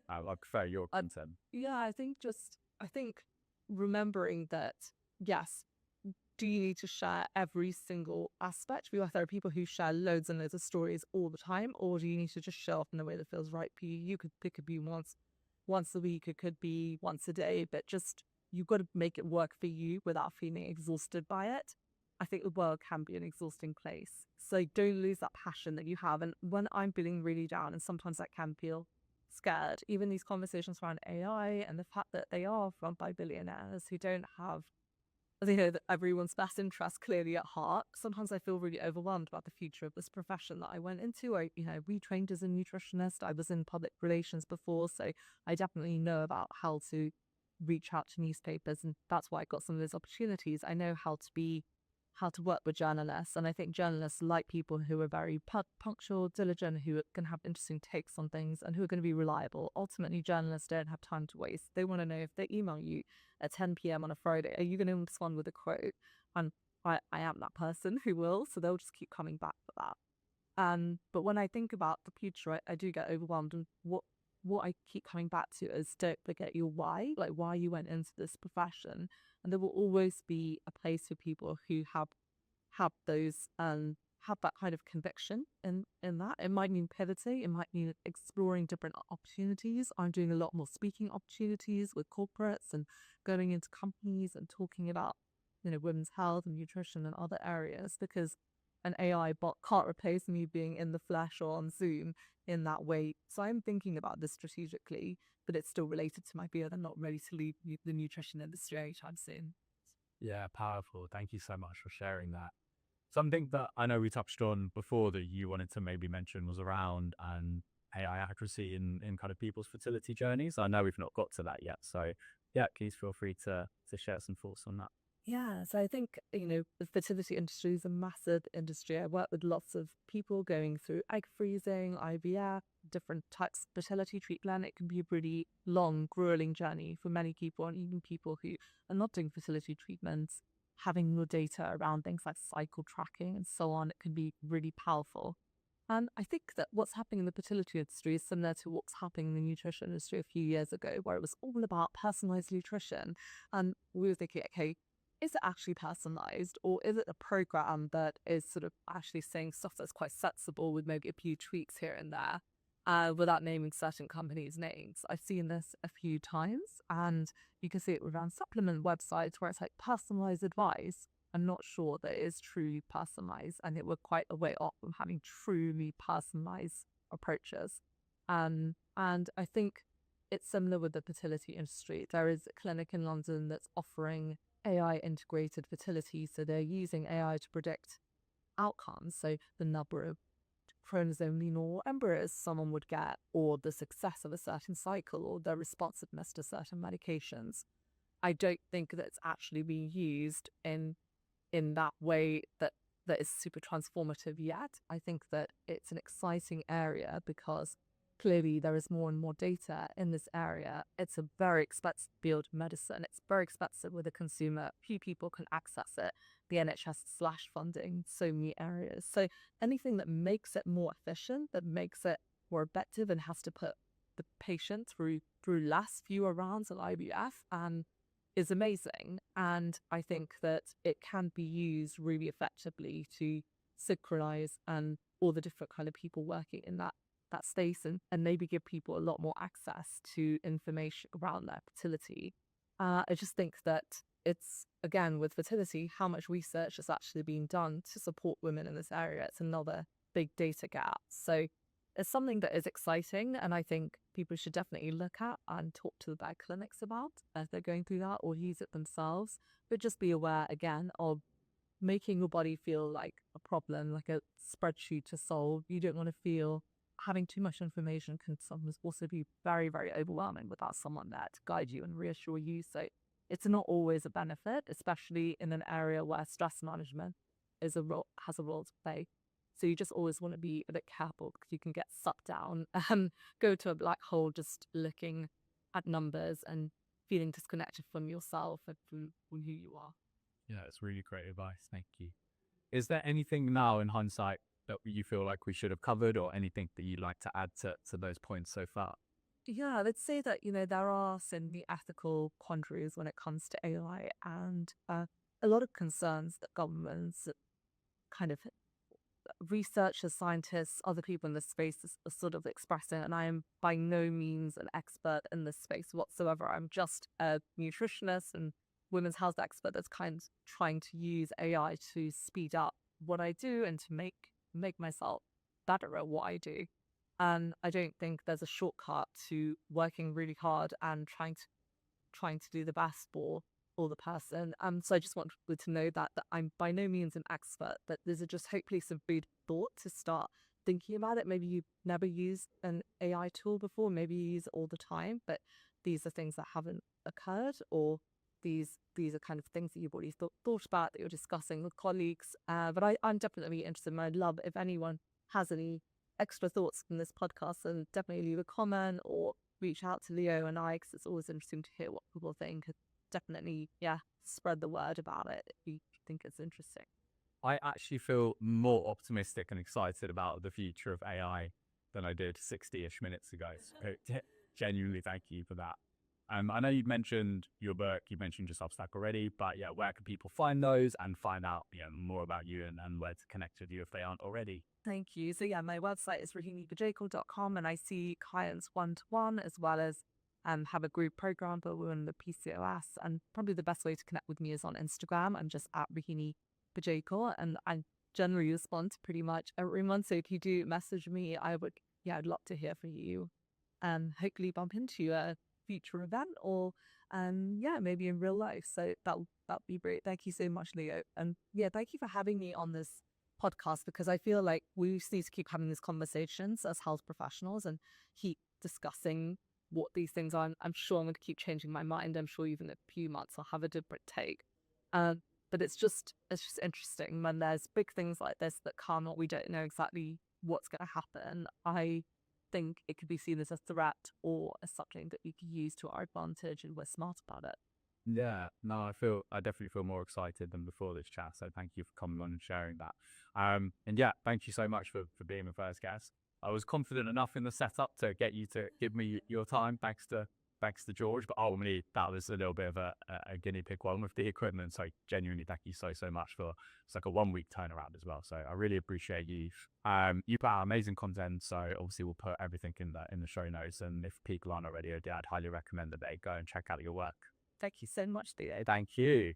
I prefer your content. Yeah, I think remembering that, yes, do you need to share every single aspect? There are people who share loads and loads of stories all the time, or do you need to just show up in a way that feels right for you? It could be once a week, it could be once a day, but just you've got to make it work for you without feeling exhausted by it. I think the world can be an exhausting place. So don't lose that passion that you have. And when I'm feeling really down, and sometimes that can feel scared, even these conversations around AI and the fact that they are run by billionaires who don't have everyone's best interest clearly at heart. Sometimes I feel really overwhelmed about the future of this profession that I went into. I retrained as a nutritionist. I was in public relations before, so I definitely know about how to reach out to newspapers, and that's why I got some of those opportunities. I know how to work with journalists, and I think journalists like people who are very punctual, diligent, who can have interesting takes on things and who are going to be reliable. Ultimately, journalists don't have time to waste. They want to know if they email you at 10 p.m. on a Friday, are you going to respond with a quote? And I am that person who will, so they'll just keep coming back for that. But when I think about the future, I do get overwhelmed, and what I keep coming back to is don't forget your why, like why you went into this profession. And there will always be a place for people who have those have that kind of conviction in that. It might mean pivoting, it might mean exploring different opportunities. I'm doing a lot more speaking opportunities with corporates and going into companies and talking about women's health and nutrition and other areas, because an AI bot can't replace me being in the flesh or on Zoom in that way. So I'm thinking about this strategically, but it's still related to my field. I'm not ready to leave the nutrition industry anytime soon. Yeah, powerful. Thank you so much for sharing that. Something that I know we touched on before that you wanted to maybe mention was around AI accuracy in kind of people's fertility journeys. I know we've not got to that yet. So yeah, please feel free to share some thoughts on that. Yeah, so I think, the fertility industry is a massive industry. I work with lots of people going through egg freezing, IVF, different types of fertility treatment. It can be a really long, grueling journey for many people, and even people who are not doing fertility treatments, having more data around things like cycle tracking and so on, it can be really powerful. And I think that what's happening in the fertility industry is similar to what's happening in the nutrition industry a few years ago, where it was all about personalized nutrition. And we were thinking, okay, is it actually personalized, or is it a program that is sort of actually saying stuff that's quite sensible with maybe a few tweaks here and there, without naming certain companies' names? I've seen this a few times, and you can see it around supplement websites where it's like personalized advice. I'm not sure that it is truly personalized, and we're quite a way off from having truly personalized approaches. And I think it's similar with the fertility industry. There is a clinic in London that's offering AI integrated fertility. So they're using AI to predict outcomes. So the number of chromosome lunar embryos someone would get, or the success of a certain cycle, or the responsiveness to certain medications. I don't think that it's actually being used in that way that is super transformative yet. I think that it's an exciting area because clearly there is more and more data in this area. It's a very expensive field of medicine. It's very expensive with a consumer. Few people can access it. The NHS slash funding so many areas. So anything that makes it more efficient, that makes it more effective, and has to put the patient through fewer rounds of IVF, and is amazing. And I think that it can be used really effectively to synchronize and all the different kind of people working in that space, and maybe give people a lot more access to information around their fertility. I just think that it's, again, with fertility, how much research is actually being done to support women in this area. It's another big data gap. So it's something that is exciting, and I think people should definitely look at and talk to their clinics about as they're going through that, or use it themselves. But just be aware, again, of making your body feel like a problem, like a spreadsheet to solve. You don't want to feel having too much information can sometimes also be very, very overwhelming without someone there to guide you and reassure you. So it's not always a benefit, especially in an area where stress management has a role to play. So you just always want to be a bit careful, because you can get sucked down and go to a black hole just looking at numbers and feeling disconnected from yourself and from who you are. Yeah, it's really great advice. Thank you. Is there anything now in hindsight that you feel like we should have covered, or anything that you'd like to add to those points so far? Yeah, let's say that, there are some ethical quandaries when it comes to AI, and a lot of concerns that governments, kind of researchers, scientists, other people in this space are sort of expressing. And I am by no means an expert in this space whatsoever. I'm just a nutritionist and women's health expert that's kind of trying to use AI to speed up what I do and to make myself better at what I do. And I don't think there's a shortcut to working really hard and trying to do the best for the person. So I just want people to know that I'm by no means an expert, but there's just hopefully some food thought to start thinking about it. Maybe you've never used an AI tool before, maybe you use it all the time, but these are things that haven't occurred, or these are kind of things that you've already thought about, that you're discussing with colleagues. But I'm definitely interested, and I'd love if anyone has any extra thoughts from this podcast, and definitely leave a comment or reach out to Leo and I, because it's always interesting to hear what people think. Definitely, spread the word about it if you think it's interesting. I actually feel more optimistic and excited about the future of AI than I did 60-ish minutes ago. So genuinely, thank you for that. I know you'd mentioned your book, you mentioned your Substack already, but yeah, where can people find those and find out more about you and where to connect with you if they aren't already? Thank you. So my website is rohinibajekal.com, and I see clients one-to-one, as well as have a group program for women with PCOS. And probably the best way to connect with me is on Instagram. I'm just at Rohini Bajekal, and I generally respond to pretty much everyone. So if you do message me, I'd love to hear from you, and hopefully bump into you future event or yeah, maybe in real life. So that'll be great. Thank you so much, Leo. And yeah, thank you for having me on this podcast, because I feel like we just need to keep having these conversations as health professionals and keep discussing what these things are. And I'm sure I'm going to keep changing my mind. I'm sure even in a few months I'll have a different take. But it's just interesting when there's big things like this that come up. We don't know exactly what's going to happen. I think it could be seen as a threat or as something that we could use to our advantage, and we're smart about it. Yeah, no, I definitely feel more excited than before this chat. So thank you for coming on and sharing that. And yeah, thank you so much for being the first guest. I was confident enough in the setup to get you to give me your time, thanks to George. But ultimately, that was a little bit of a guinea pig one with the equipment. So genuinely, thank you so much for it's like a 1 week turnaround as well. So I really appreciate you. You put out amazing content. So obviously, we'll put everything in the show notes. And if people aren't already, I'd highly recommend that they go and check out your work. Thank you so much, Theo. Thank you.